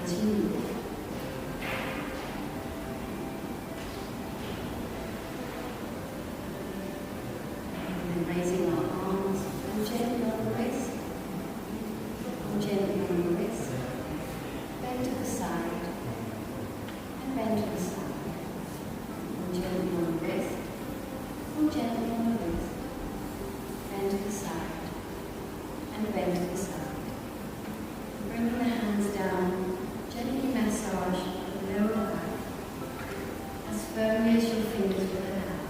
as you move. And then raising our arms, and gently on the wrist, and gently on the wrist, bend to the side, and bend to the side, and gently on the wrist, and gently on the wrist, bend to the side, and bend to the side. Bringing the hands down, gently massage the lower back as firmly as your fingers will allow.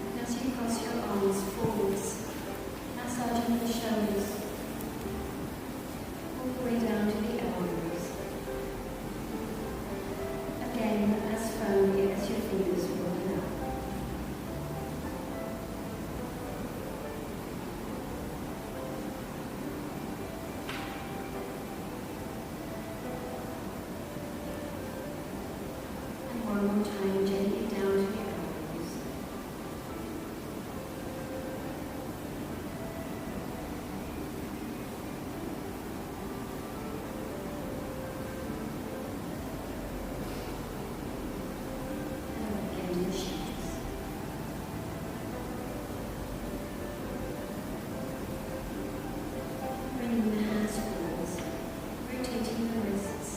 And as you cross your arms forwards, massaging the shoulders all the way down to the elbows. Again, as firmly as your fingers will allow. And one more time, gently down to the elbows. And again to the shoulders. Bringing the hands forwards, rotating the wrists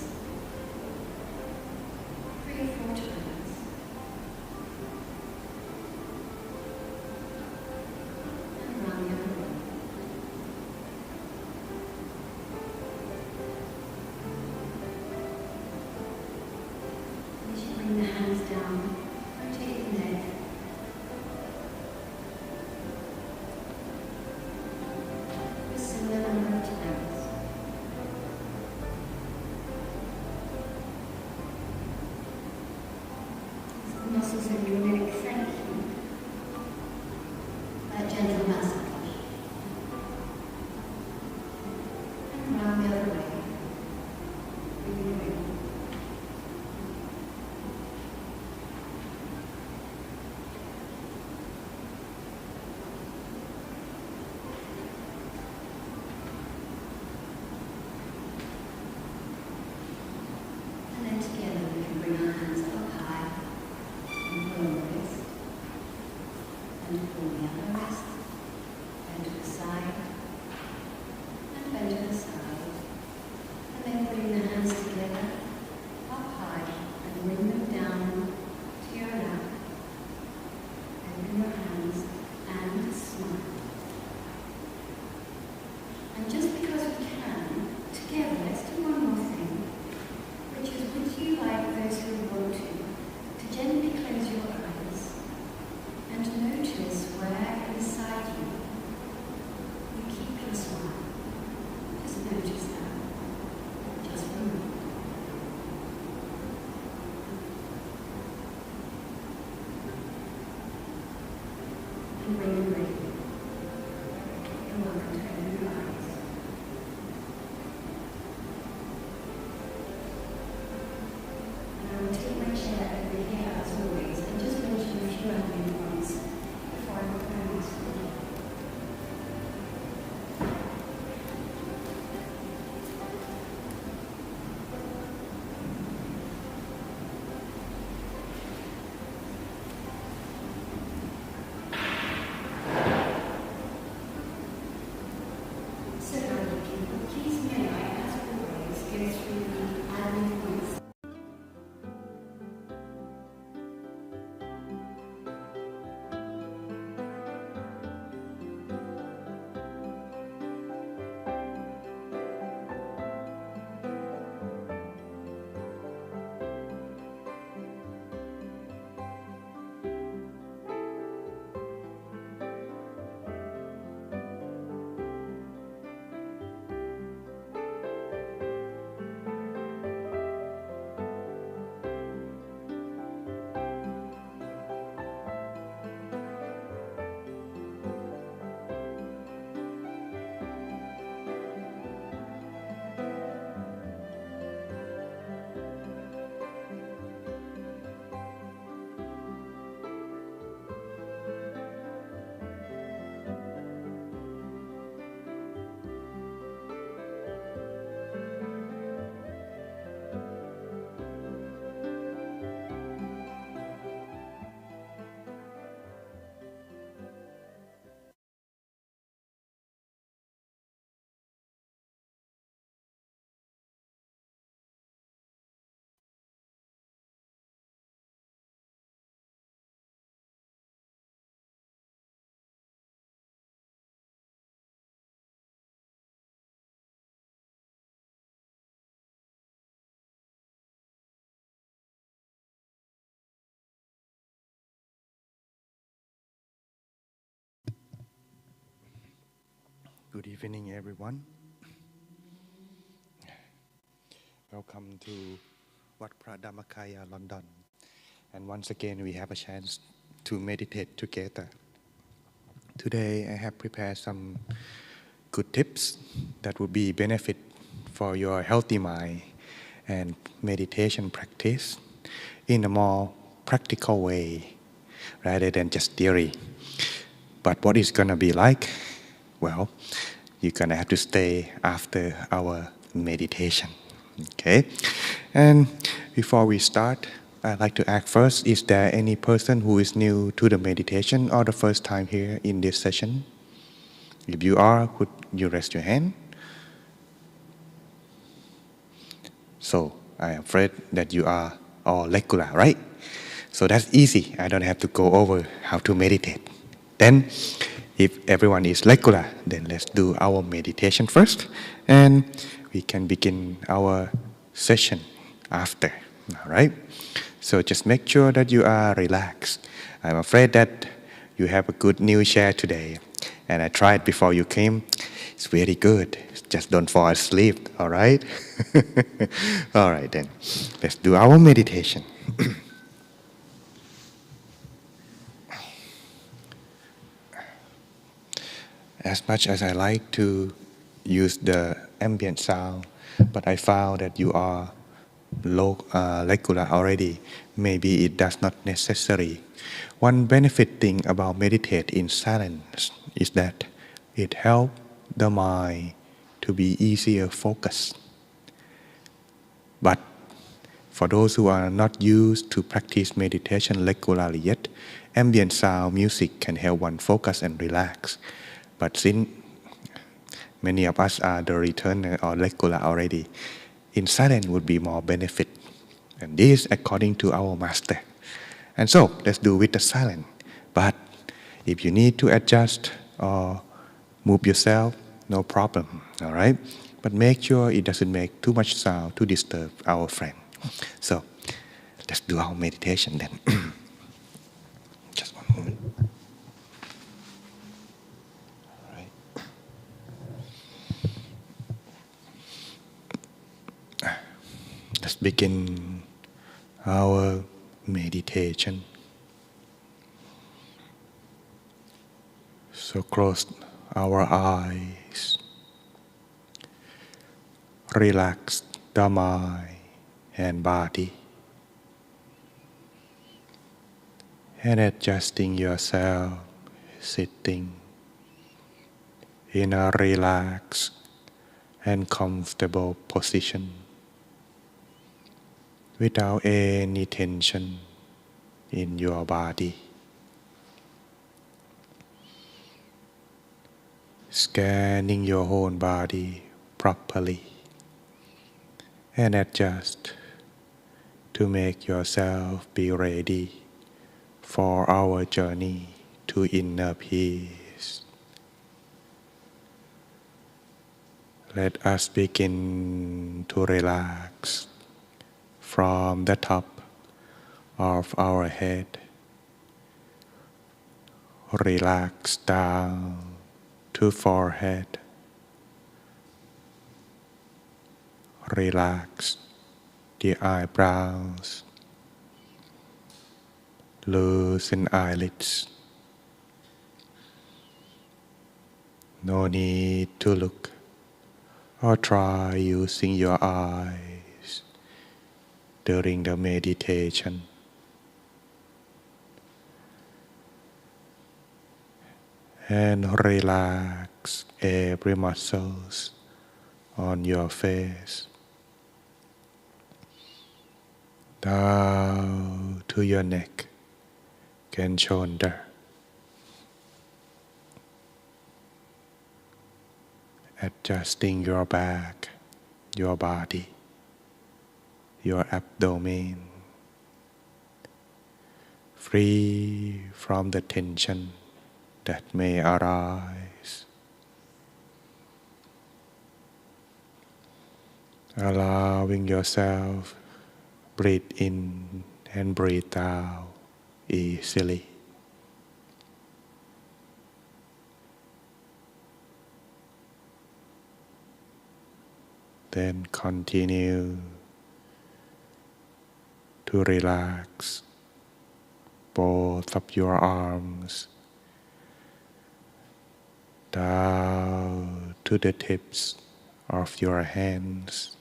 3 or 4 times. And round the other way. As you bring the hands down, rotate the neck. A similar number of times. The muscles of your neck thank you. That gentle massage. And round the other way. Breathing away. And then together we can bring our hands up high and pull the wrist, and pull the other wrist, bend to the side, and bend to the side. And then bring the hands together, up high, and bring them down to your lap. Open your hands and smile. And just because we can, together, let's do one more thing, which is, would you like those who want to gently close your eyes and notice where inside you keep your smile. Just notice that, just for a moment. And when you're ready, you're welcome to open your eyes. And I will take my chair over here as always and just mention a few admin points before I look around. Good evening, everyone. Welcome to Wat Phra Dhammakaya, London. And once again, we have a chance to meditate together. Today, I have prepared some good tips that will be benefit for your healthy mind and meditation practice in a more practical way rather than just theory. But what it's gonna be like? Well, you're gonna have to stay after our meditation. Okay? And before we start, I'd like to ask first, is there any person who is new to the meditation or the first time here in this session? If you are, could you raise your hand? So, I'm afraid that you are all regular, right? So that's easy. I don't have to go over how to meditate. Then, if everyone is regular, then let's do our meditation first, and we can begin our session after. All right? So just make sure that you are relaxed. I'm afraid that you have a good new chair today, and I tried before you came. It's very good. Just don't fall asleep. All right? All right then. Let's do our meditation. As much as I like to use the ambient sound, but I found that you are regular already. Maybe it does not necessary. One benefit thing about meditate in silence is that it helps the mind to be easier focused. But for those who are not used to practice meditation regularly yet, ambient sound music can help one focus and relax. But since many of us are the returner or regular already, in silence would be more benefit. And this according to our master. And so, let's do with the silence. But if you need to adjust or move yourself, no problem, all right? But make sure it doesn't make too much sound to disturb our friend. So, let's do our meditation then. Just one moment. All right. Let's begin our meditation. So close our eyes. Relax the mind and body. And adjusting yourself, sitting in a relaxed and comfortable position without any tension in your body. Scanning your whole body properly and adjust to make yourself be ready for our journey to inner peace. Let us begin to relax from the top of our head. Relax down to forehead. Relax the eyebrows. Loosen eyelids. No need to look or try using your eyes during the meditation. And relax every muscles on your face. Down to your neck and shoulder. Adjusting your back, your body, your abdomen. Free from the tension that may arise. Allowing yourself breathe in and breathe out easily. Then continue to relax both of your arms down to the tips of your hands.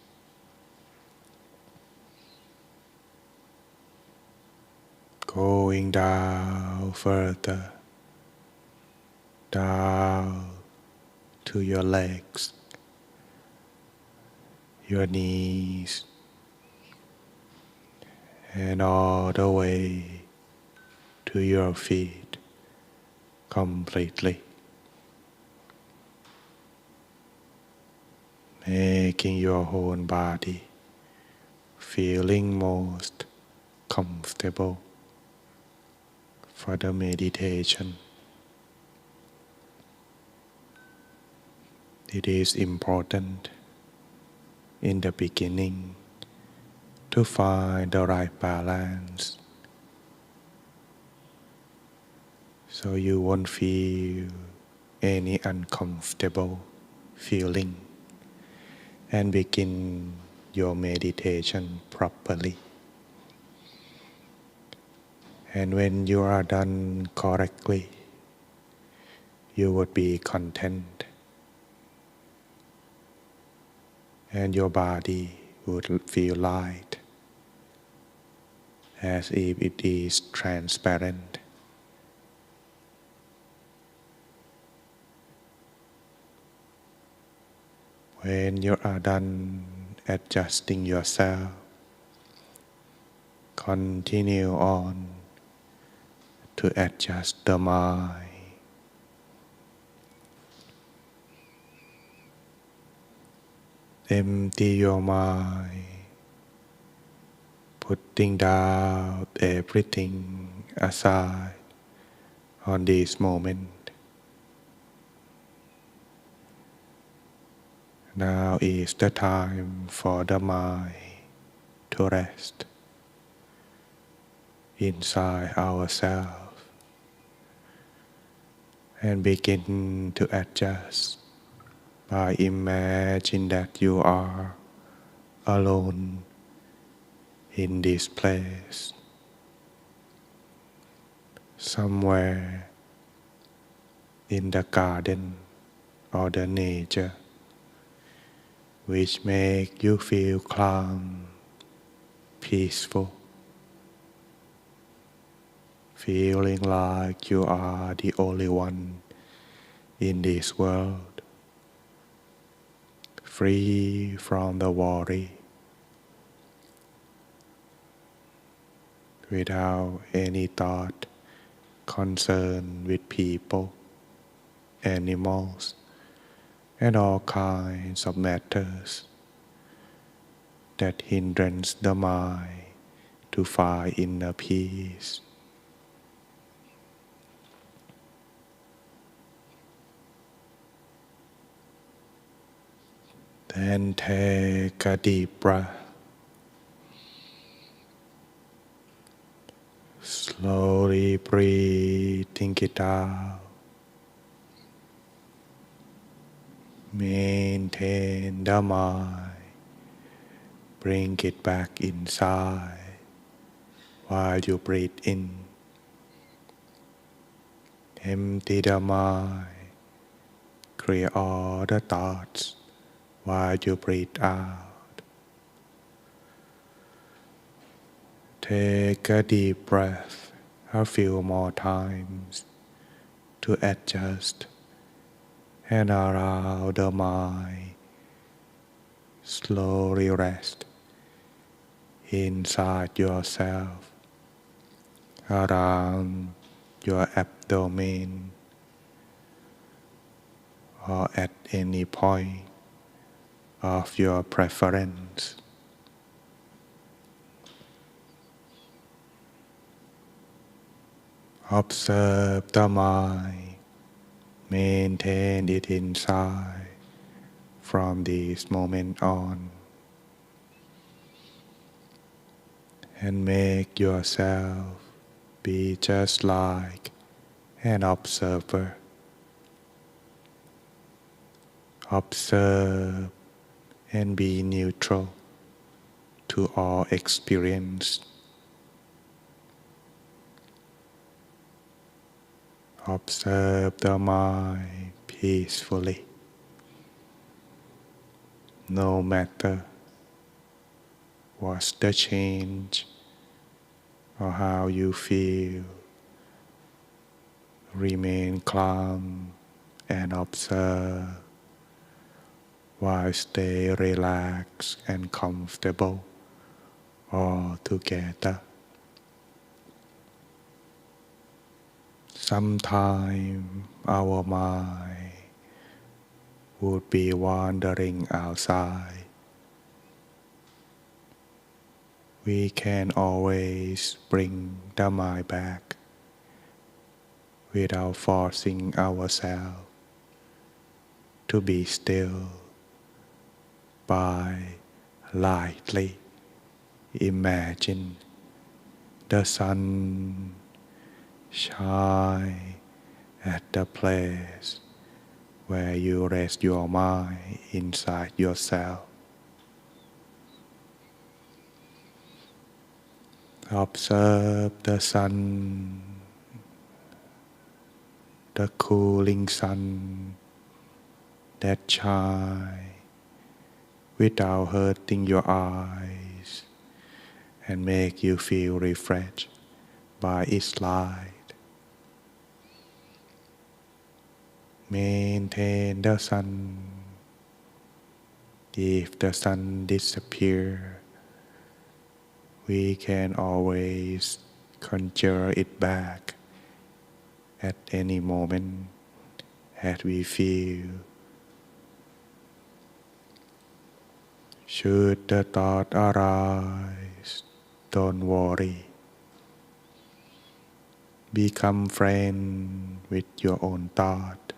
Going down further, down to your legs, your knees, and all the way to your feet completely, making your whole body feeling most comfortable for the meditation. It is important in the beginning to find the right balance so you won't feel any uncomfortable feeling and begin your meditation properly. And when you are done correctly, you would be content and your body would feel light as if it is transparent. When you are done adjusting yourself, continue on to adjust the mind. Empty your mind, putting down everything aside on this moment. Now is the time for the mind to rest inside ourselves and begin to adjust by imagine that you are alone in this place, somewhere in the garden or the nature, which make you feel calm, peaceful, feeling like you are the only one in this world, free from the worry, without any thought, concern with people, animals, and all kinds of matters that hindrance the mind to find inner peace. Then take a deep breath. Slowly breathing it out. Maintain the mind. Bring it back inside while you breathe in. Empty the mind. Clear all the thoughts while you breathe out. Take a deep breath a few more times to adjust and allow the mind slowly rest inside yourself, around your abdomen, or at any point of your preference. Observe the mind, maintain it inside from this moment on, and make yourself be just like an observer. Observe and be neutral to all experience. Observe the mind peacefully, no matter what's the change or how you feel. Remain calm and observe while stay relaxed and comfortable all together. Sometimes our mind would be wandering outside. We can always bring the mind back without forcing ourselves to be still by lightly imagine the sun shine at the place where you rest your mind inside yourself. Observe the sun, the cooling sun that shine without hurting your eyes and make you feel refreshed by its light. Maintain the sun. If the sun disappears, we can always conjure it back at any moment as we feel. Should the thought arise, don't worry. Become friend with your own thought.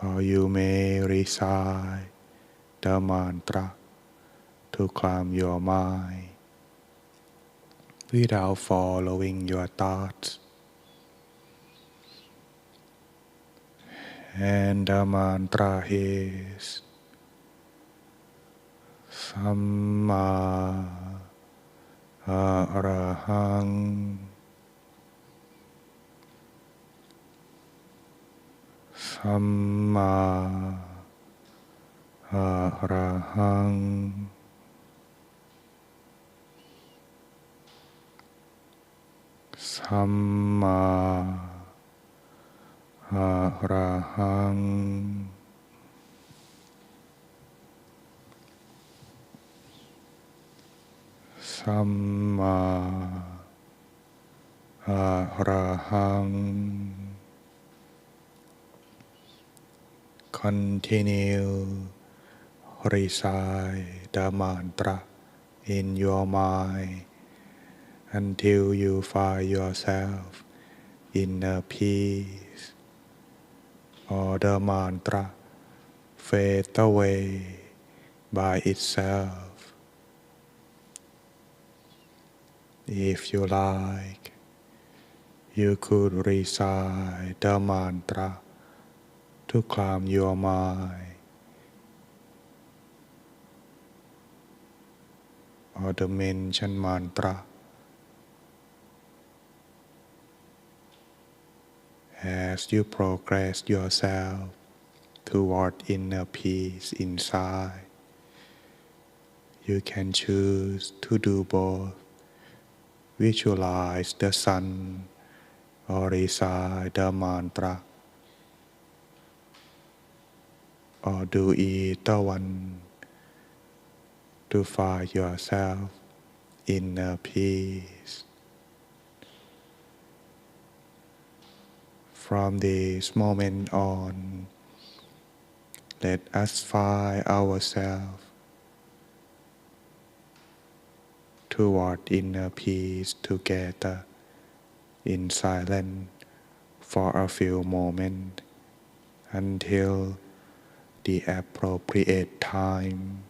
Or you may recite the mantra to calm your mind without following your thoughts. And the mantra is Samma Arahang Samma Arahang Samma Arahang. Samma Arahang. Continue recite the mantra in your mind until you find yourself in a peace or the mantra fade away by itself. If you like, you could recite the mantra to calm your mind, or the mentioned mantra as you progress yourself toward inner peace inside. You can choose to do both. Visualize the sun or recite the mantra, or do either one to find yourself inner peace. From this moment on, let us find ourselves toward inner peace together in silence for a few moments until the appropriate time.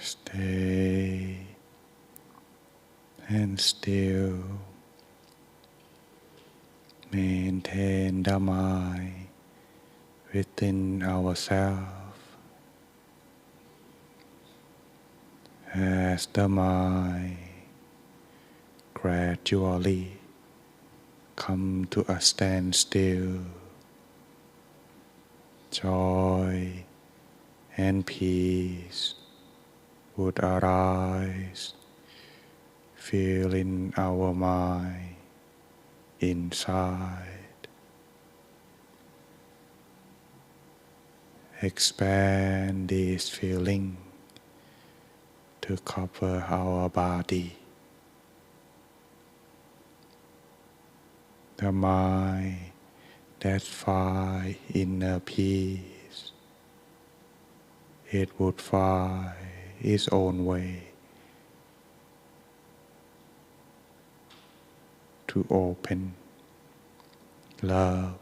Stay and still. Maintain the mind within ourselves as the mind gradually come to a standstill. Joy and peace would arise, filling our mind inside. Expand this feeling to cover our body. The mind that finds inner peace, it would find its own way to open love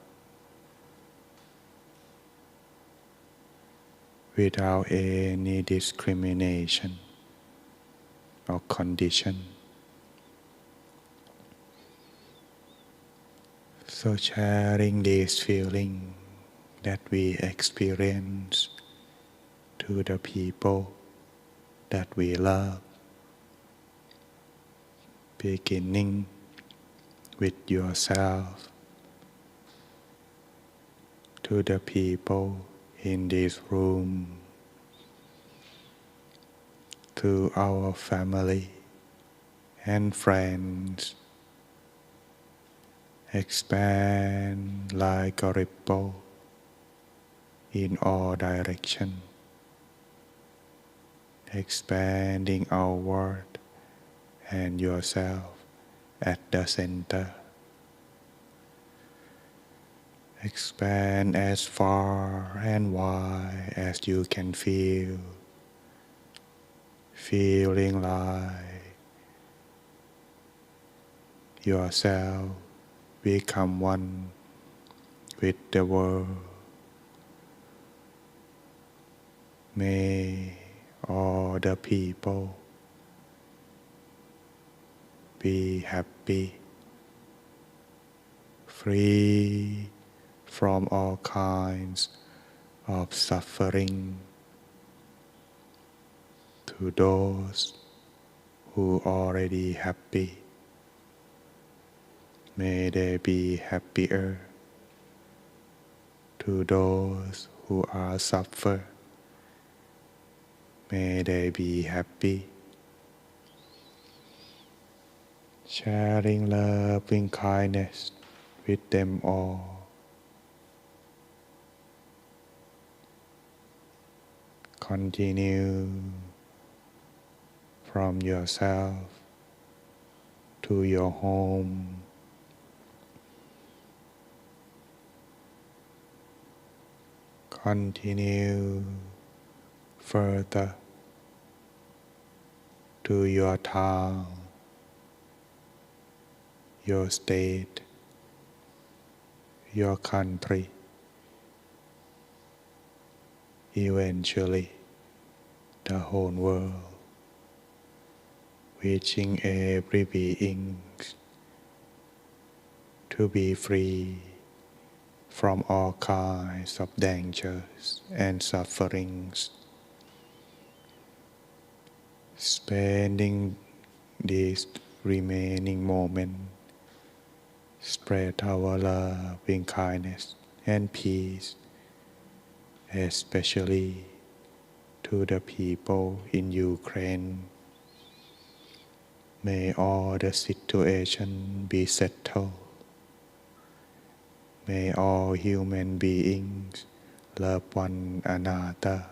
without any discrimination or condition. So sharing this feeling that we experience to the people that we love, beginning with yourself, to the people in this room, to our family and friends. Expand like a ripple in all directions, expanding outward and yourself at the center. Expand as far and wide as you can feel, feeling like yourself become one with the world. May all the people be happy, free from all kinds of suffering. To those who already happy, may they be happier. To those who are suffer, may they be happy. Sharing love and kindness with them all. Continue from yourself to your home. Continue further to your town, your state, your country, eventually the whole world, wishing every being to be free from all kinds of dangers and sufferings. Spending this remaining moment, spread our love in kindness and peace, especially to the people in Ukraine. May all the situation be settled. May all human beings love one another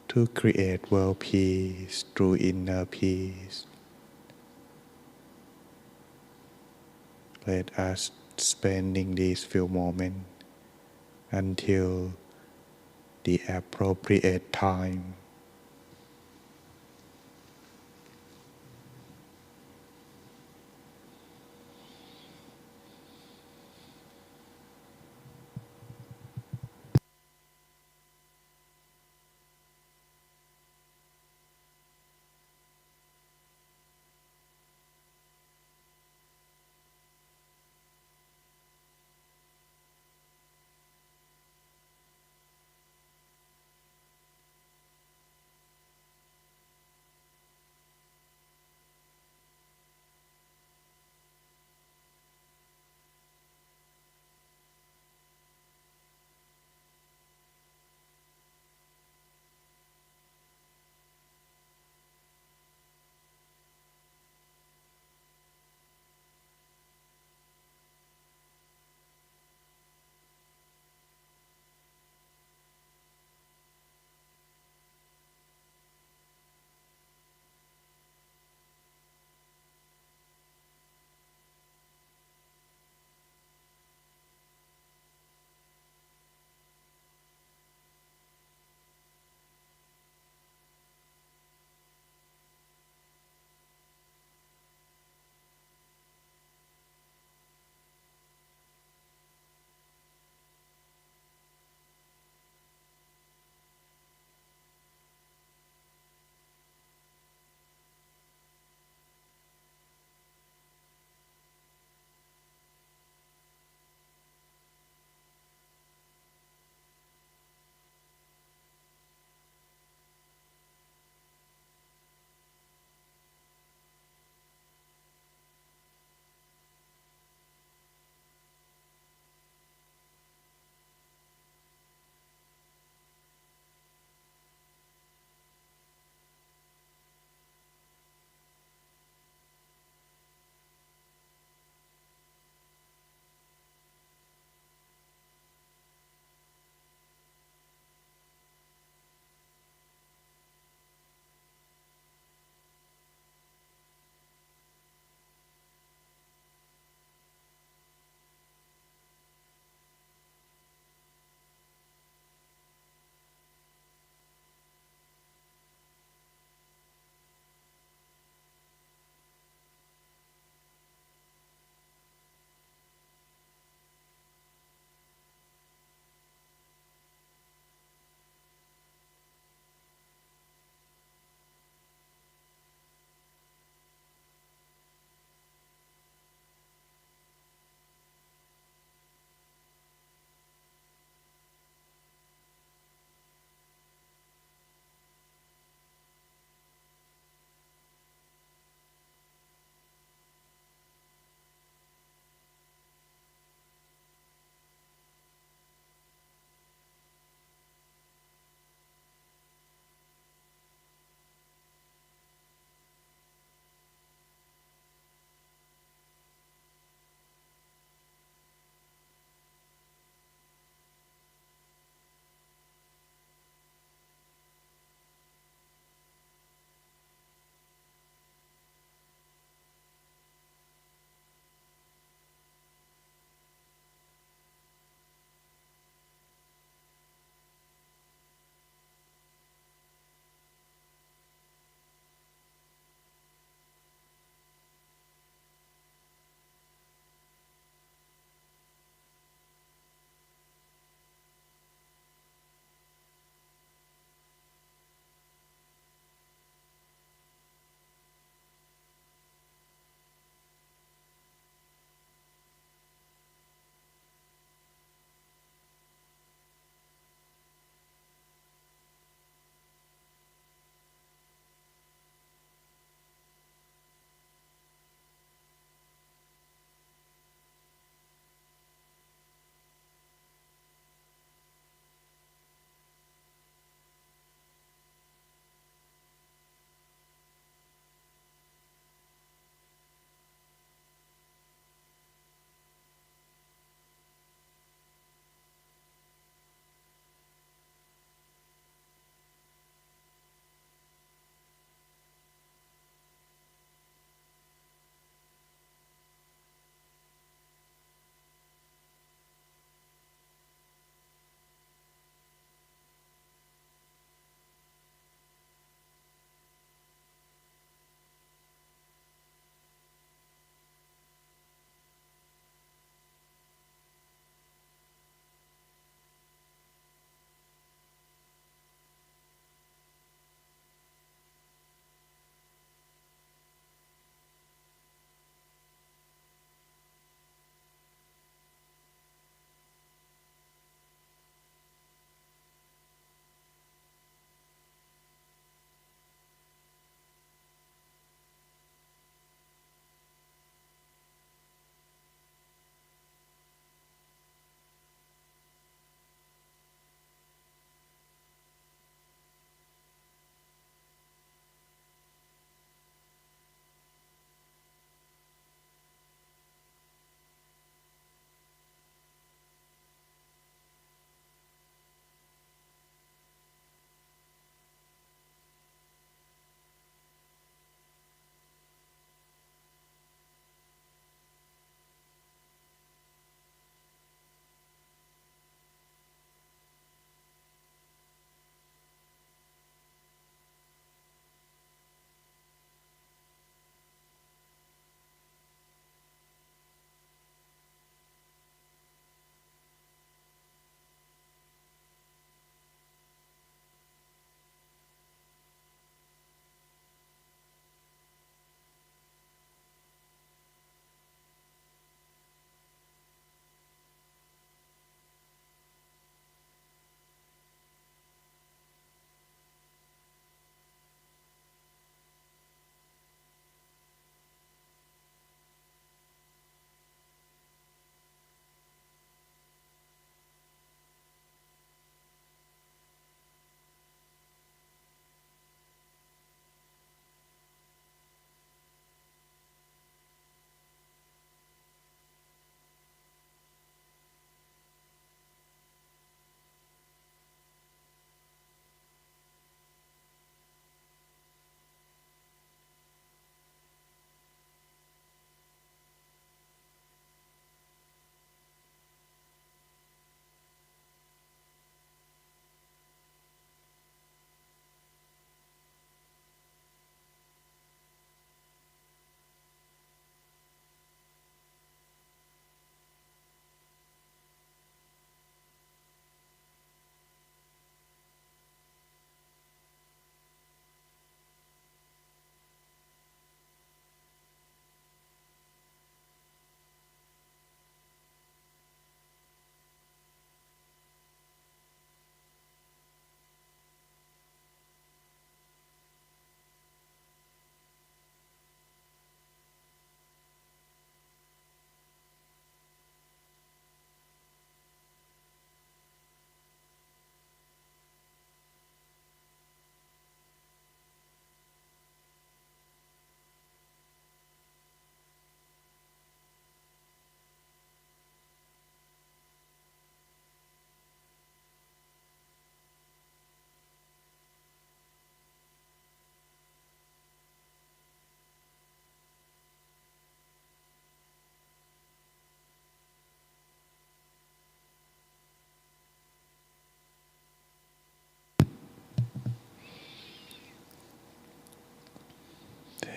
to create world peace through inner peace. Let us spending these few moments until the appropriate time.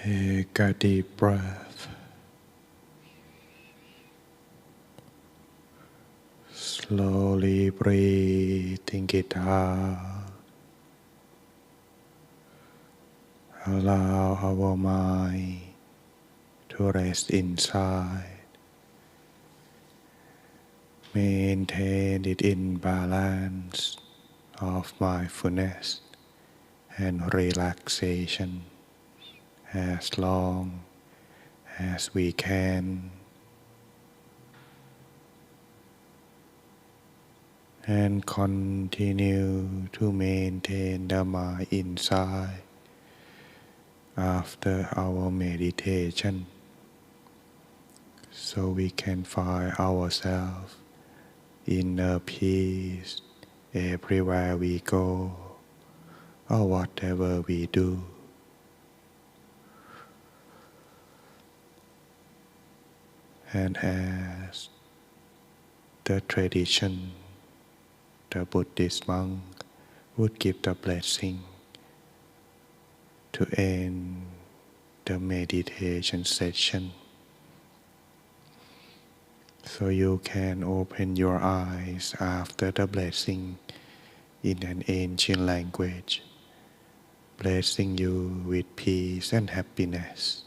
Take a deep breath. Slowly breathing it out. Allow our mind to rest inside. Maintain it in balance of mindfulness and relaxation as long as we can. And continue to maintain the mind inside after our meditation, so we can find ourselves inner peace everywhere we go or whatever we do. And as the tradition, the Buddhist monk would give the blessing to end the meditation session. So you can open your eyes after the blessing in an ancient language, blessing you with peace and happiness.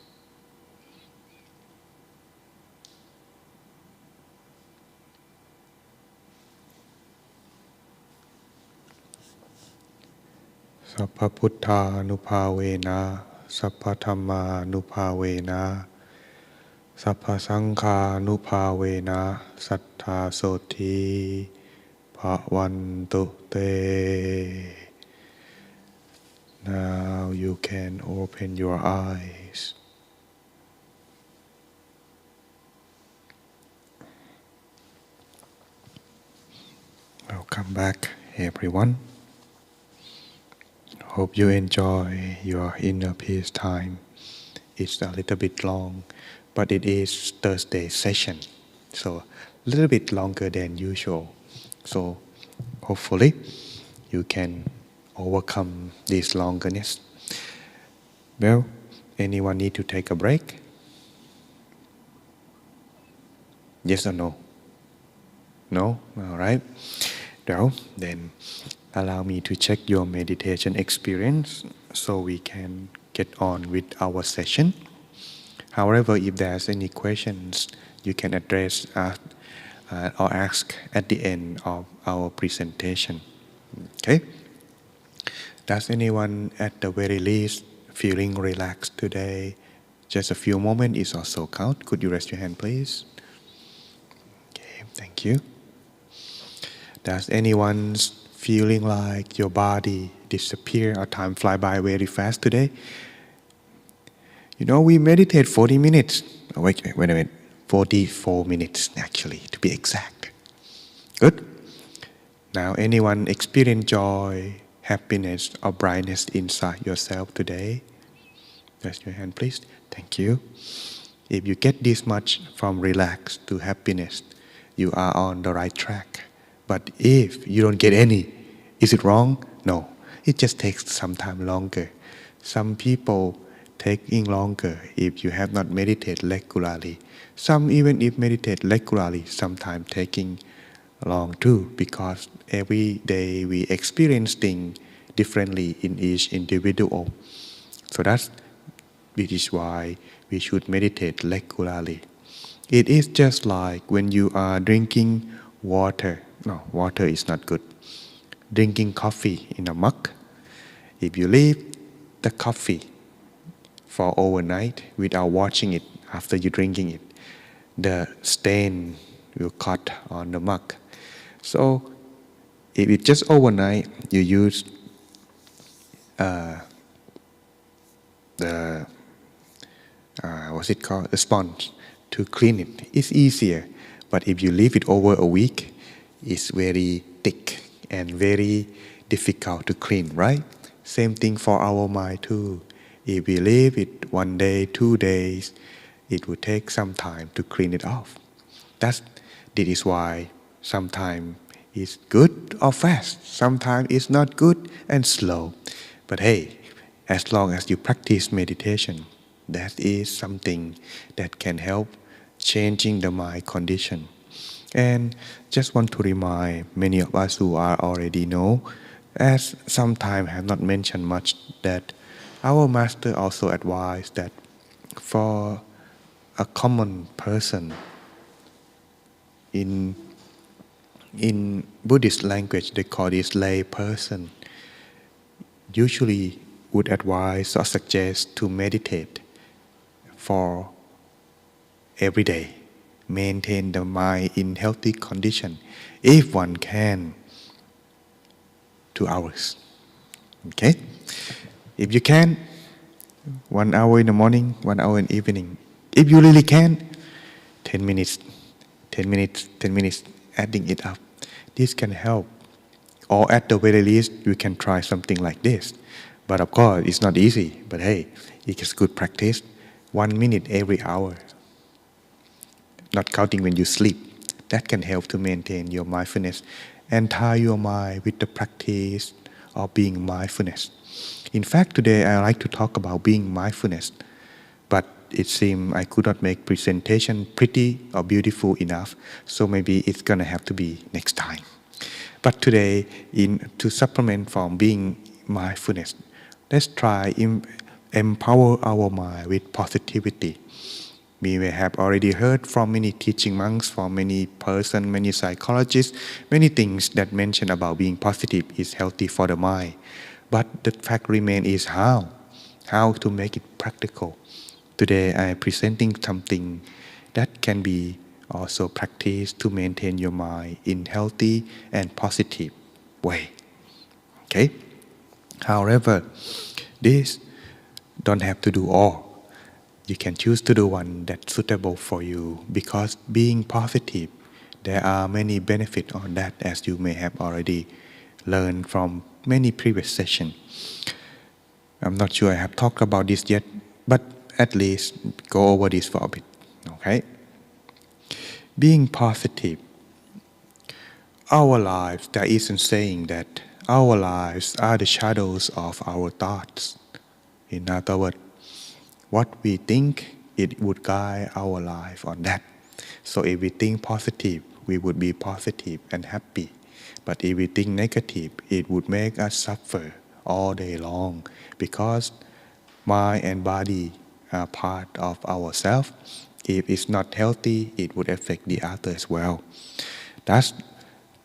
Sappha Puttha Nupavena, Sappha Dhamma Nupavena, Sappha Sankha Nupavena, Sattha Soti Bhavantu Te. Now you can open your eyes. Welcome back, everyone. Hope you enjoy your inner peace time. It's a little bit long, but it is Thursday session, so a little bit longer than usual. So hopefully you can overcome this longerness. Well, anyone need to take a break? Yes or no? No? All right. Well, then allow me to check your meditation experience so we can get on with our session. However, if there's any questions, you can address or ask at the end of our presentation. Okay? Does anyone at the very least feeling relaxed today? Just a few moments is also count. Could you raise your hand, please? Okay, thank you. Does anyone feeling like your body disappear or time fly by very fast today? You know, we meditate 40 minutes. Oh, wait a minute. 44 minutes actually, to be exact. Good? Now, anyone experience joy, happiness, or brightness inside yourself today? Raise your hand, please. Thank you. If you get this much from relax to happiness, you are on the right track. But if you don't get any, is it wrong? No. It just takes some time longer. Some people taking longer if you have not meditated regularly. Some even if meditate regularly, sometimes taking long too, because every day we experience things differently in each individual. So it is why we should meditate regularly. It is just like when you are drinking water. No, water is not good. Drinking coffee in a mug. If you leave the coffee for overnight without washing it after you drinking it, the stain will cut on the mug. So if it's just overnight, you use the a sponge to clean it. It's easier. But if you leave it over a week, it's very thick and very difficult to clean, right? Same thing for our mind too. If we leave it 1 day, 2 days, it will take some time to clean it off. This is why sometimes it's good or fast, sometimes it's not good and slow. But hey, as long as you practice meditation, That is something that can help changing the mind condition. And just want to remind many of us who are already know, as sometimes have not mentioned much, that our master also advised that for a common person in Buddhist language, they call this lay person, usually would advise or suggest to meditate for every day, maintain the mind in healthy condition, if one can, 2 hours. Okay? If you can, 1 hour in the morning, 1 hour in the evening. If you really can, 10 minutes, 10 minutes, 10 minutes, adding it up. This can help. Or at the very least, you can try something like this. But of course, it's not easy. But hey, it's good practice. 1 minute every hour. Not counting when you sleep. That can help to maintain your mindfulness and tie your mind with the practice of being mindfulness. In fact, today I like to talk about being mindfulness. But it seemed I could not make presentation pretty or beautiful enough. So maybe it's gonna have to be next time. But today, to supplement from being mindfulness, let's try empower our mind with positivity. We may have already heard from many teaching monks, from many persons, many psychologists, many things that mention about being positive is healthy for the mind. But the fact remains is how to make it practical. Today I am presenting something that can be also practiced to maintain your mind in healthy and positive way. Okay? However, this don't have to do all. You can choose to do one that's suitable for you, because being positive, there are many benefits on that, as you may have already learned from many previous sessions. I'm not sure I have talked about this yet, but at least go over this for a bit. Okay? Being positive. Our lives, there is a saying that our lives are the shadows of our thoughts. In other words, what we think, it would guide our life on that. So if we think positive, we would be positive and happy. But if we think negative, it would make us suffer all day long, because mind and body are part of ourselves. If it's not healthy, it would affect the other as well. Thus,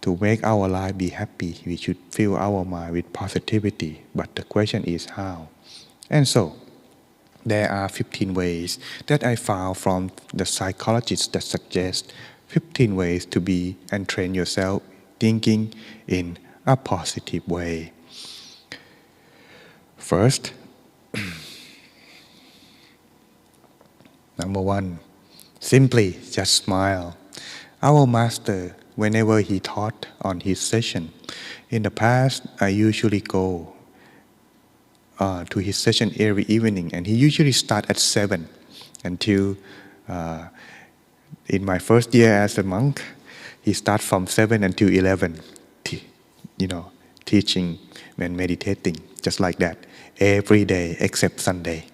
to make our life be happy, we should fill our mind with positivity. But the question is how? And so, there are 15 ways that I found from the psychologists that suggest 15 ways to be and train yourself thinking in a positive way. First, number one, simply just smile. Our master, whenever he taught on his session, in the past I usually go to his session every evening, and he usually start at 7 until in my first year as a monk, he start from 7 until 11, teaching and meditating, just like that, every day except Sunday.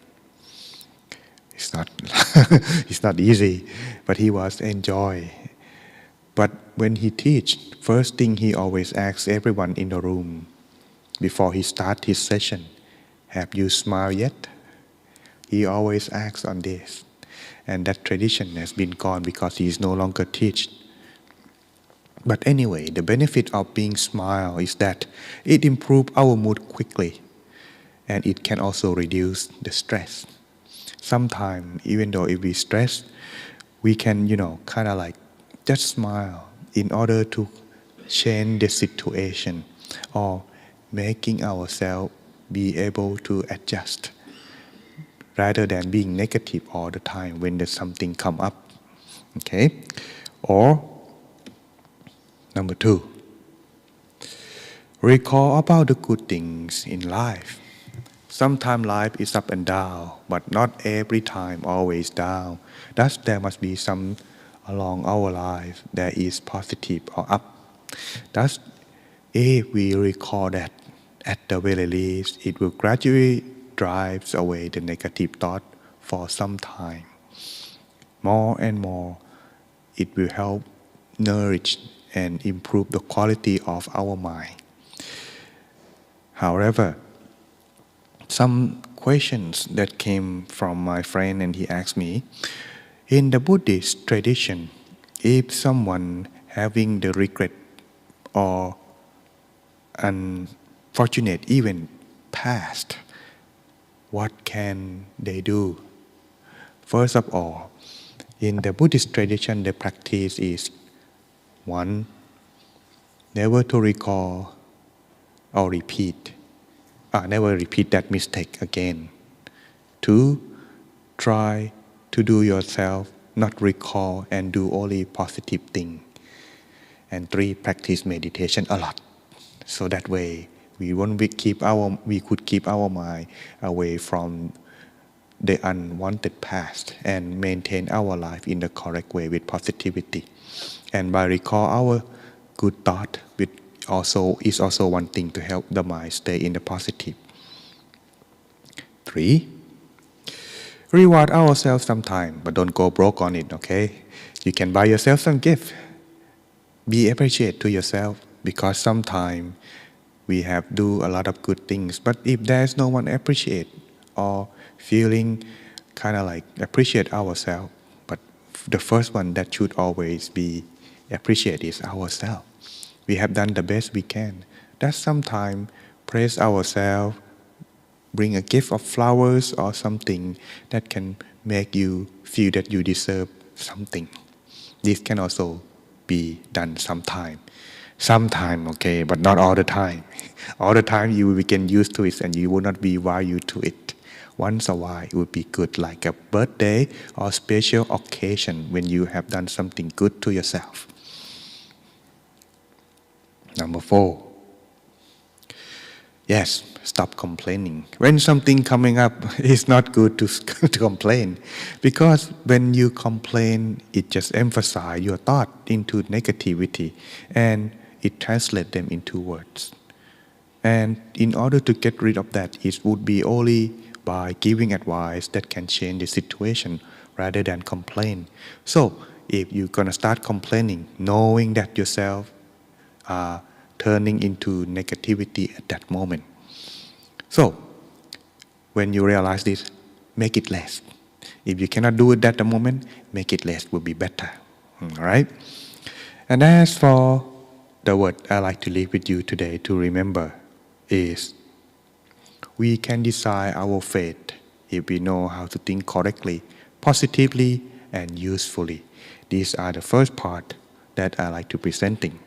It's not it's not easy, but he was enjoy. But when he teach, first thing he always asks everyone in the room before he start his session, have you smiled yet? He always asks on this. And that tradition has been gone because he is no longer teach. But anyway, the benefit of being smile is that it improves our mood quickly. And it can also reduce the stress. Sometimes, even though if we stress, we can, kind of like just smile in order to change the situation or making ourselves be able to adjust rather than being negative all the time when there's something come up. Okay? Or number 2, recall about the good things in life. Sometimes life is up and down, but not every time always down. Thus there must be some along our life that is positive or up. Thus, if we recall that, at the very least, it will gradually drive away the negative thought for some time. More and more, it will help nourish and improve the quality of our mind. However, some questions that came from my friend, and he asked me, in the Buddhist tradition, if someone having the regret or unfortunate event past, what can they do? First of all, in the Buddhist tradition, the practice is 1. Never to recall or never repeat that mistake again. 2. Try to do yourself, not recall and do only positive thing. And 3. Practice meditation a lot. So that way we could keep our mind away from the unwanted past and maintain our life in the correct way with positivity. And by recall our good thought, which is also one thing to help the mind stay in the positive. 3. Reward ourselves sometime, but don't go broke on it, okay? You can buy yourself some gift. Be appreciative to yourself, because sometimes we have do a lot of good things, but if there's no one appreciate or feeling kind of like appreciate ourselves, but the first one that should always be appreciate is ourselves. We have done the best we can. That's sometimes praise ourselves, bring a gift of flowers or something that can make you feel that you deserve something. This can also be done sometime. Sometime, okay, but not all the time. All the time you will get used to it and you will not be value to it. Once a while it would be good, like a birthday or special occasion when you have done something good to yourself. Number 4. Yes, stop complaining. When something coming up, it's not good to complain, because when you complain, it just emphasizes your thought into negativity and it translates them into words. And in order to get rid of that, it would be only by giving advice that can change the situation rather than complain. So if you're gonna start complaining, knowing that yourself are turning into negativity at that moment. So when you realize this, make it less. If you cannot do it at the moment, make it less will be better. All right? And as for the word I like to leave with you today to remember is, we can decide our fate if we know how to think correctly, positively, and usefully. These are the first part that I like to presenting.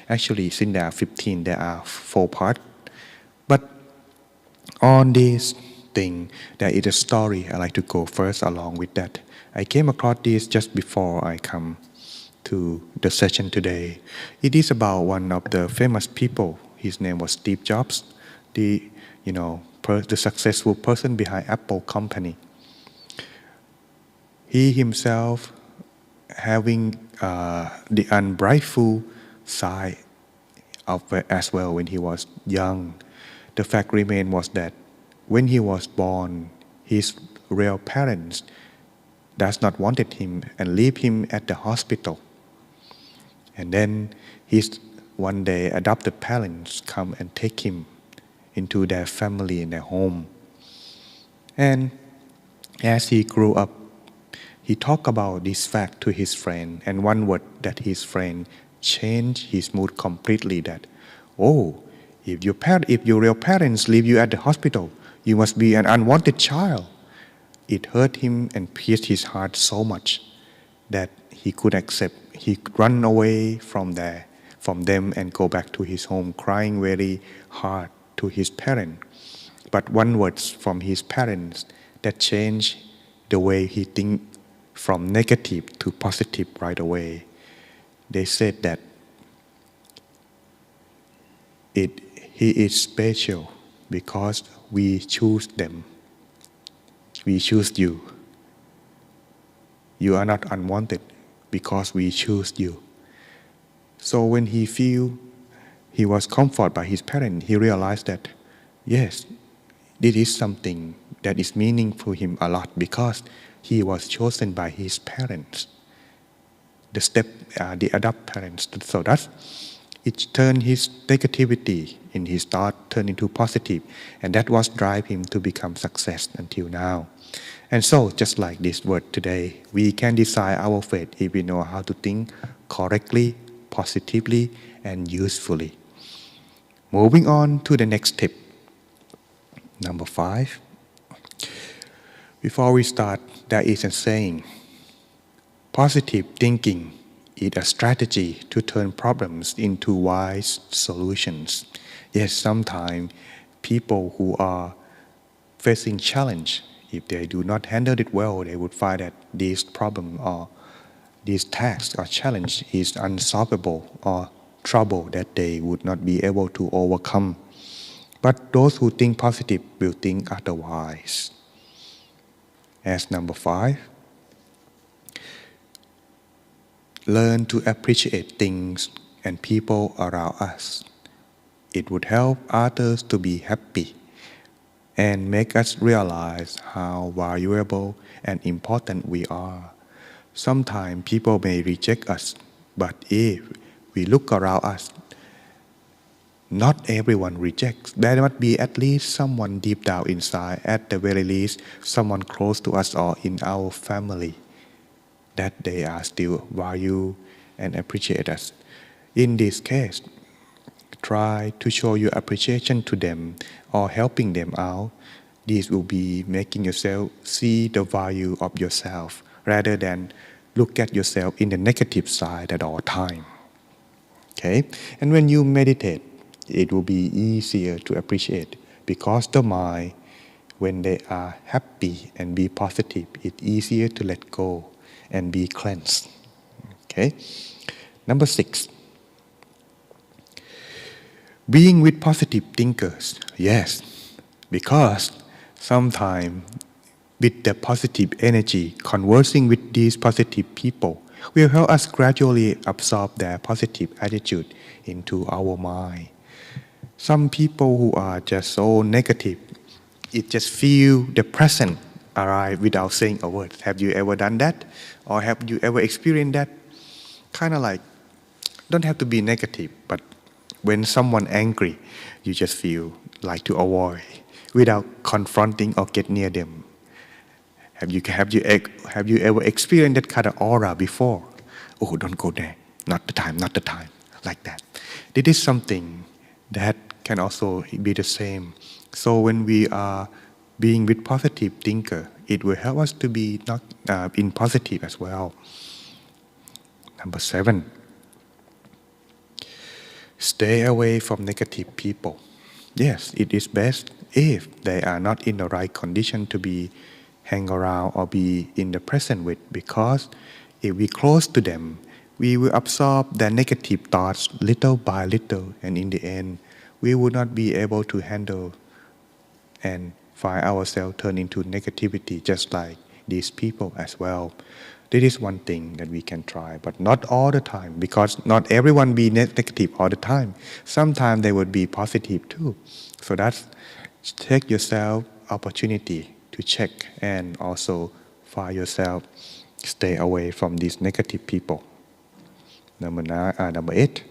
Actually, since there are 15, there are 4 parts. But on this thing, there is a story I like to go first along with that. I came across this just before I come to the session today. It is about one of the famous people. His name was Steve Jobs, the successful person behind Apple company. He himself having the unbrightful side of it as well when he was young. The fact remained was that when he was born, his real parents does not wanted him and leave him at the hospital. And then his one day adopted parents come and take him into their family in their home. And as he grew up, he talked about this fact to his friend, and one word that his friend changed his mood completely, that, oh, if your real parents leave you at the hospital, you must be an unwanted child. It hurt him and pierced his heart so much that he could accept. He run away from them and go back to his home, crying very hard to his parents. But one word from his parents that changed the way he think from negative to positive right away. They said that he is special because we choose them. We choose you. You are not unwanted because we choose you. So when he was comforted by his parents, he realized that, yes, this is something that is meaningful to him a lot because he was chosen by his parents, the adopt parents. So that it turned his negativity in his thought turned into positive, and that was drive him to become success until now. And so, just like this word today, we can decide our faith if we know how to think correctly, positively, and usefully. Moving on to the next tip. Number 5. Before we start, there is a saying, positive thinking is a strategy to turn problems into wise solutions. Yes, sometimes people who are facing challenge, if they do not handle it well, they would find that this problem or this task or challenge is unsolvable or trouble that they would not be able to overcome. But those who think positive will think otherwise. As number 5, learn to appreciate things and people around us. It would help others to be happy and make us realize how valuable and important we are. Sometimes people may reject us, but if we look around us, not everyone rejects. There must be at least someone deep down inside, at the very least, someone close to us or in our family, that they are still value and appreciate us. In this case, try to show your appreciation to them or helping them out. This will be making yourself see the value of yourself rather than look at yourself in the negative side at all time. Okay? And when you meditate, it will be easier to appreciate because the mind, when they are happy and be positive, it's easier to let go and be cleansed. Okay? Number 6. Being with positive thinkers. Yes, because sometimes with the positive energy, conversing with these positive people will help us gradually absorb their positive attitude into our mind. Some people who are just so negative, it just feel the present arrive without saying a word. Have you ever done that? Or have you ever experienced that? Kind of like, don't have to be negative, but when someone angry, you just feel like to avoid without confronting or get near them. Have you ever experienced that kind of aura before? Oh, don't go there. Not the time, not the time. Like that. This is something that can also be the same. So when we are being with positive thinker, it will help us to be not in positive as well. Number 7. Stay away from negative people. Yes, it is best if they are not in the right condition to be hang around or be in the present with, because if we close to them, we will absorb their negative thoughts little by little, and in the end, we will not be able to handle and find ourselves turn into negativity just like these people as well. This is one thing that we can try, but not all the time, because not everyone be negative all the time. Sometimes they would be positive too. So that's take yourself opportunity to check and also find yourself stay away from these negative people. Number 8.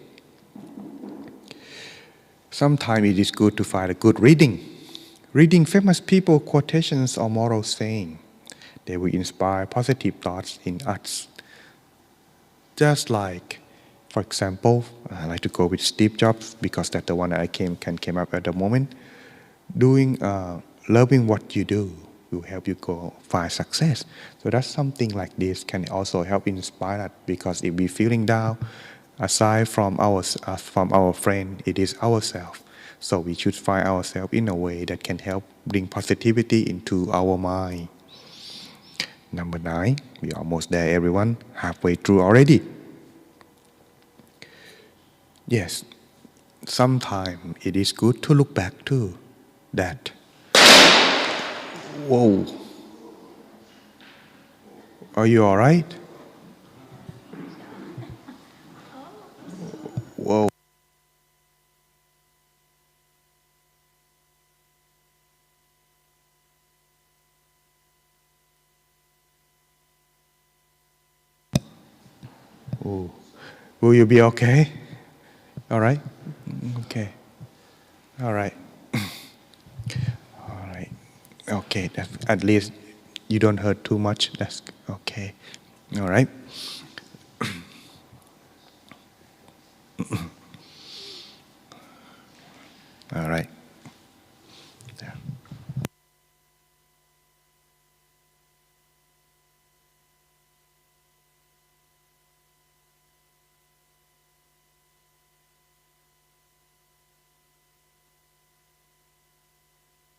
Sometimes it is good to find a good reading. Reading famous people quotations or moral saying. They will inspire positive thoughts in us. Just like, for example, I like to go with Steve Jobs because that's the one that came up at the moment. Loving what you do will help you go find success. So that's something like this can also help inspire us, because if we're feeling down, aside from our friend, it is ourselves. So we should find ourselves in a way that can help bring positivity into our mind. Number 9, we're almost there, everyone. Halfway through already. Yes, sometimes it is good to look back too. That, whoa, are you all right? Whoa. Ooh. Will you be okay? All right? Okay. All right. All right. Okay. At least you don't hurt too much. That's okay. All right. All right. Yeah.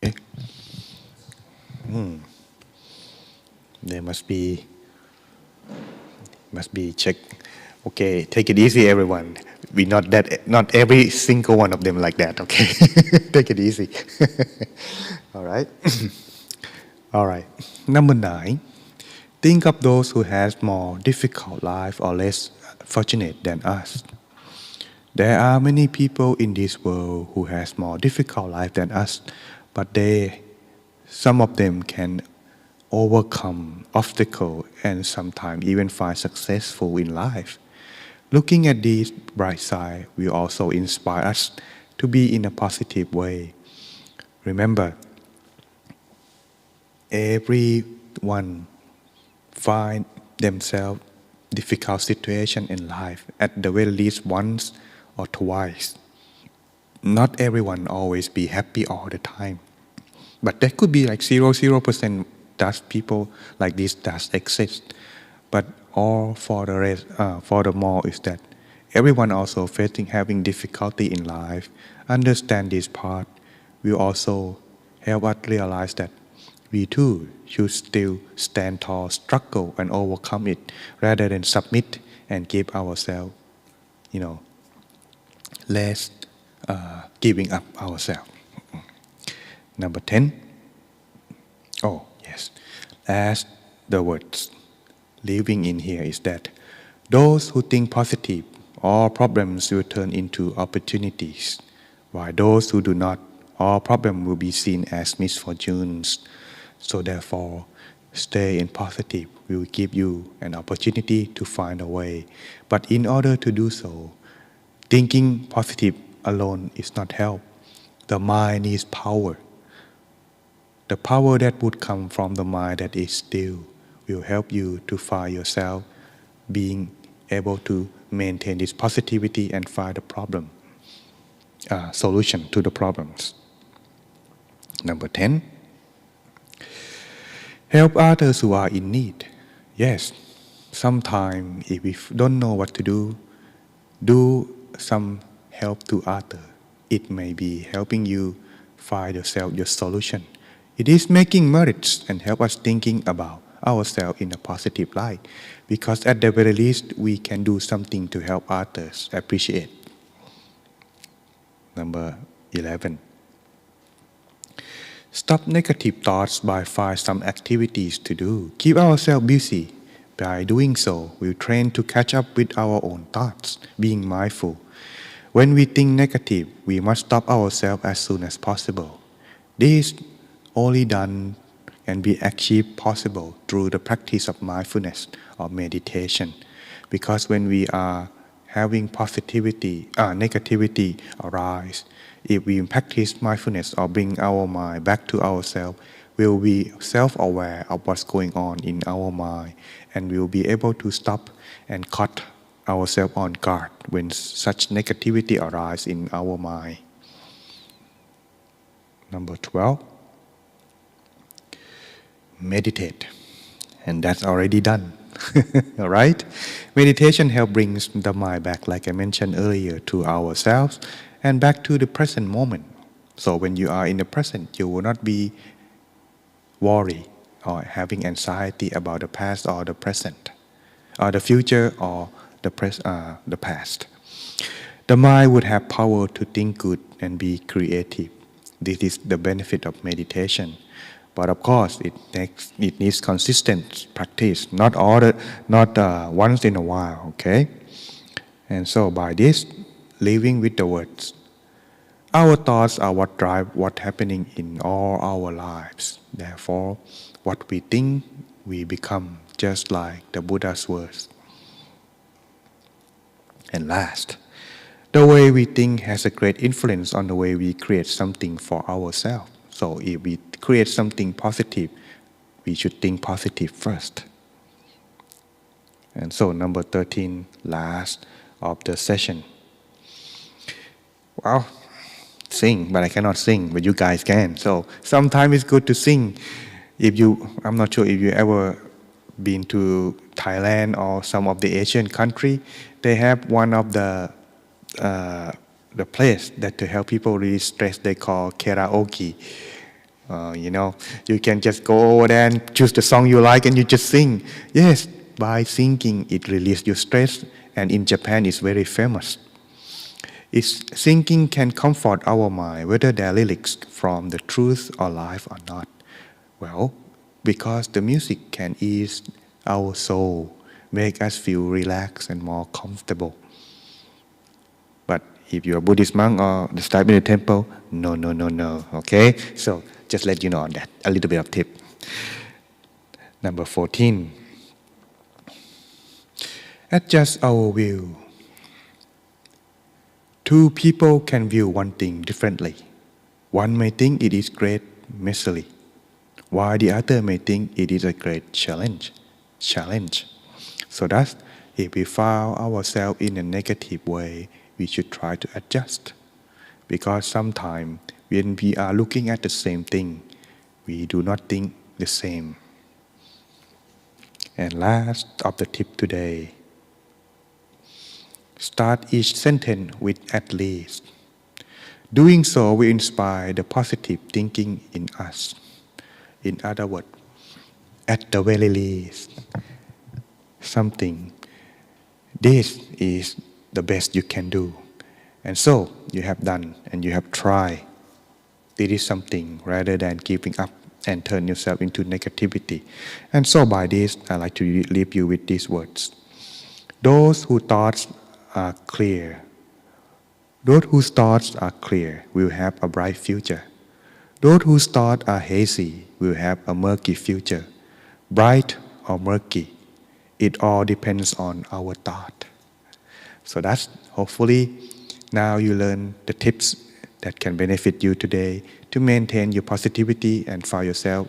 Okay. There must be check. Okay, take it easy, everyone. We not every single one of them like that. Okay, take it easy. All right. All right. Number 9. Think of those who has more difficult life or less fortunate than us. There are many people in this world who has more difficult life than us, but some of them can overcome obstacles and sometimes even find successful in life. Looking at this bright side will also inspire us to be in a positive way. Remember, everyone find themselves difficult situation in life at the very least once or twice. Not everyone always be happy all the time, but there could be like 0% that people like this does exist. But all for the rest, for the more is that everyone also having difficulty in life. Understand this part will also help us realize that we too should still stand tall, struggle, and overcome it, rather than submit and give ourselves, you know, less giving up ourselves. Number 10. Oh, yes. As the words living in here is that those who think positive, all problems will turn into opportunities, while those who do not, all problems will be seen as misfortunes. So therefore, stay in positive will give you an opportunity to find a way. But in order to do so, thinking positive alone is not help. The mind needs power. The power that would come from the mind that is still will help you to find yourself being able to maintain this positivity and find a solution to the problems. Number 10. Help others who are in need. Yes, sometimes if we don't know what to do some help to others. It may be helping you find yourself your solution. It is making merits and help us thinking about ourselves in a positive light, because at the very least we can do something to help others appreciate. Number 11. Stop negative thoughts by find some activities to do. Keep ourselves busy. By doing so, we train to catch up with our own thoughts, being mindful. When we think negative, we must stop ourselves as soon as possible. This only done and be achieved possible through the practice of mindfulness or meditation. Because when we are having negativity arise, if we practice mindfulness or bring our mind back to ourselves, we'll be self-aware of what's going on in our mind, and we'll be able to stop and cut ourselves on guard when such negativity arises in our mind. Number 12. Meditate, and that's already done. All right? Meditation helps bring the mind back, like I mentioned earlier, to ourselves and back to the present moment. So when you are in the present, you will not be worried or having anxiety about the past or the present, or the future or the past. The mind would have power to think good and be creative. This is the benefit of meditation. But of course, it needs consistent practice, not once in a while. Okay, and so by this, living with the words, our thoughts are what drive what's happening in all our lives. Therefore, what we think, we become, just like the Buddha's words. And last, the way we think has a great influence on the way we create something for ourselves. So if we create something positive, we should think positive first. And so number 13, last of the session. Well, sing, but I cannot sing, but you guys can. So sometimes it's good to sing. I'm not sure if you ever been to Thailand or some of the Asian country, they have one of the place that to help people release stress they call karaoke. You can just go over there and choose the song you like and you just sing. Yes, by singing it releases your stress, and in Japan it's very famous. Singing can comfort our mind, whether they're lyrics from the truth or life or not. Well, because the music can ease our soul, make us feel relaxed and more comfortable. But if you're a Buddhist monk or the staff in the temple, no. Okay? So just let you know on that. A little bit of tip. Number 14. Adjust our view. Two people can view one thing differently. One may think it is great misery, while the other may think it is a great challenge. So thus, if we found ourselves in a negative way, we should try to adjust. Because sometimes when we are looking at the same thing, we do not think the same. And last of the tip today, start each sentence with at least. Doing so will inspire the positive thinking in us. In other words, at the very least, something. This is the best you can do. And so you have done and you have tried. This is something rather than giving up and turn yourself into negativity. And so by this, I like to leave you with these words. Those whose thoughts are clear will have a bright future. Those whose thoughts are hazy will have a murky future. Bright or murky, it all depends on our thought. So that's hopefully now you learn the tips that can benefit you today to maintain your positivity and find yourself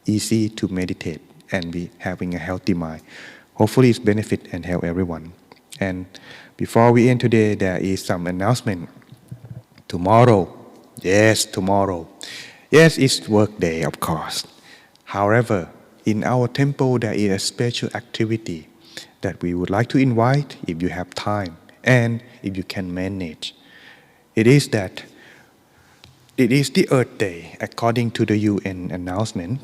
easy to meditate and be having a healthy mind. Hopefully it's benefit and help everyone. And before we end today, there is some announcement. Tomorrow, it's work day, of course. However, in our temple, there is a special activity that we would like to invite if you have time and if you can manage. It is the Earth Day, according to the UN announcement.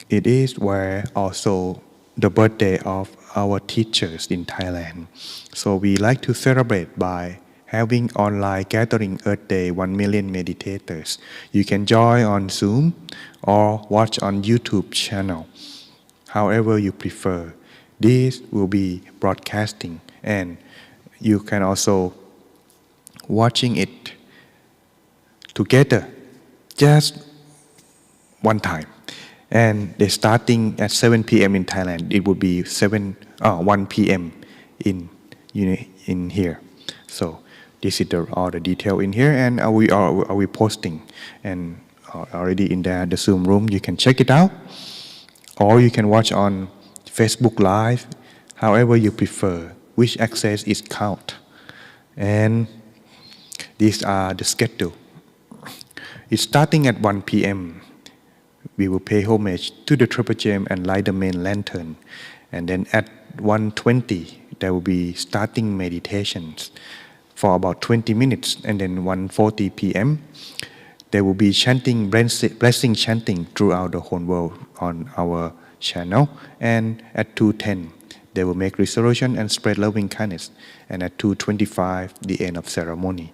It is where also the birthday of our teachers in Thailand. So we like to celebrate by having online gathering Earth Day 1 million meditators. You can join on Zoom or watch on YouTube channel. However you prefer. This will be broadcasting and you can also watching it together just one time. And they're starting at 7 p.m. in Thailand. It would be 1 p.m. in here. So this is all the detail in here, and are we posting and already in the Zoom room. You can check it out, or you can watch on Facebook Live, however you prefer. Which access is count, and these are the schedule. It's starting at 1 p.m. We will pay homage to the Triple Gem and light the main lantern. And then at 1:20, there will be starting meditations for about 20 minutes. And then 1:40 p.m., there will be chanting, blessing chanting throughout the whole world on our channel. And at 2:10, they will make resolution and spread loving kindness. And at 2:25, the end of ceremony.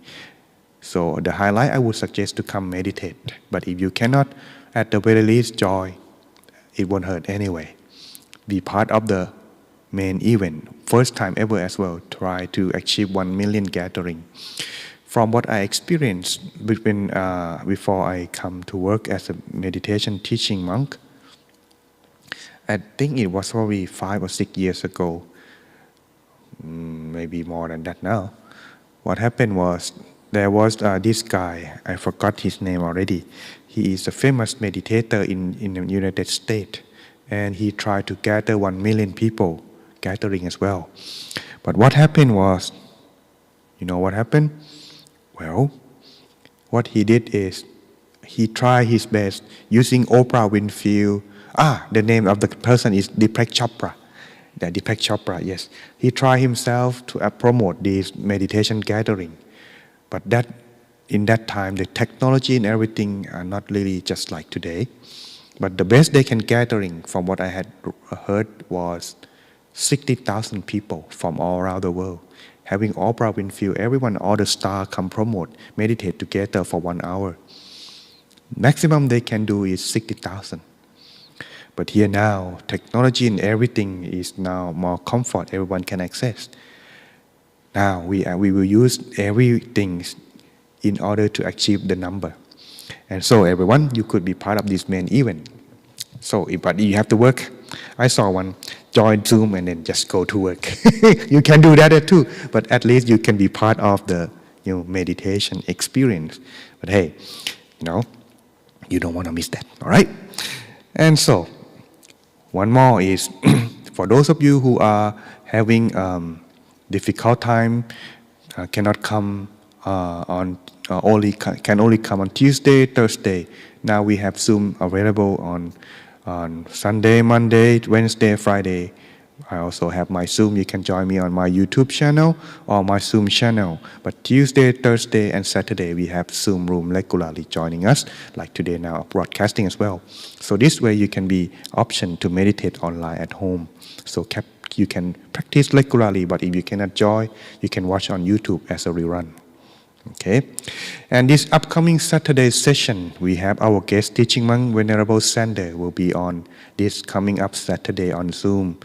So the highlight, I would suggest to come meditate. But if you cannot, at the very least, joy. It won't hurt anyway. Be part of the main event. First time ever as well. Try to achieve 1 million gathering. From what I experienced before I come to work as a meditation teaching monk, I think it was probably 5 or 6 years ago. maybe more than that now. What happened was there was this guy, I forgot his name already. He is a famous meditator in the United States, and he tried to gather 1 million people gathering as well. But what happened was, you know what happened? Well, what he did is he tried his best using Oprah Winfrey. The name of the person is Deepak Chopra. Deepak Chopra, yes. He tried himself to promote this meditation gathering. But in that time, the technology and everything are not really just like today. But the best they can gathering, from what I had heard, was 60,000 people from all around the world. Having Oprah Winfrey, everyone, all the stars come promote, meditate together for 1 hour. Maximum they can do is 60,000. But here now, technology and everything is now more comfort, everyone can access. Now we will use everything in order to achieve the number. And so everyone, you could be part of this main event. But you have to work. I saw one, join Zoom and then just go to work. You can do that too, but at least you can be part of the meditation experience. But hey, you don't want to miss that, all right? And so, one more is, for those of you who are having difficult time, cannot come can only come on Tuesday, Thursday. Now we have Zoom available on Sunday, Monday, Wednesday, Friday. I also have my Zoom. You can join me on my YouTube channel or my Zoom channel. But Tuesday, Thursday, and Saturday, we have Zoom room regularly joining us, like today now, broadcasting as well. So this way you can be option to meditate online at home. So you can practice regularly, but if you cannot join, you can watch on YouTube as a rerun. Okay, and this upcoming Saturday session, we have our guest teaching monk, Venerable Sander, will be on this coming up Saturday on Zoom,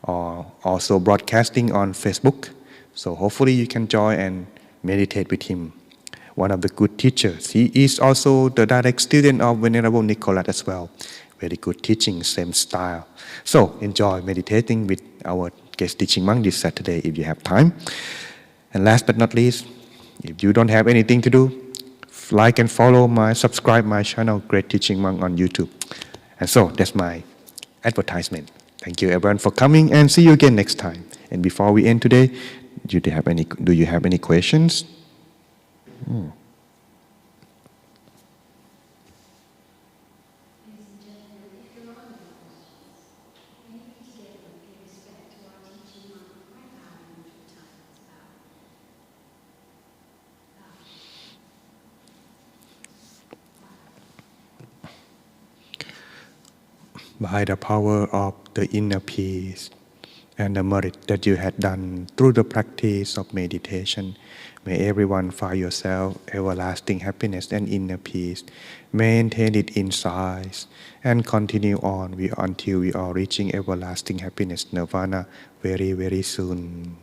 or also broadcasting on Facebook. So hopefully you can join and meditate with him. One of the good teachers. He is also the direct student of Venerable Nicolas as well. Very good teaching, same style. So enjoy meditating with our guest teaching monk this Saturday if you have time. And last but not least, if you don't have anything to do, like and subscribe my channel, Great Teaching Monk on YouTube. And so that's my advertisement. Thank you everyone for coming, and see you again next time. And before we end today, do you have any questions? By the power of the inner peace and the merit that you had done through the practice of meditation, may everyone find yourself everlasting happiness and inner peace. Maintain it inside and continue on until we are reaching everlasting happiness, nirvana, very, very soon.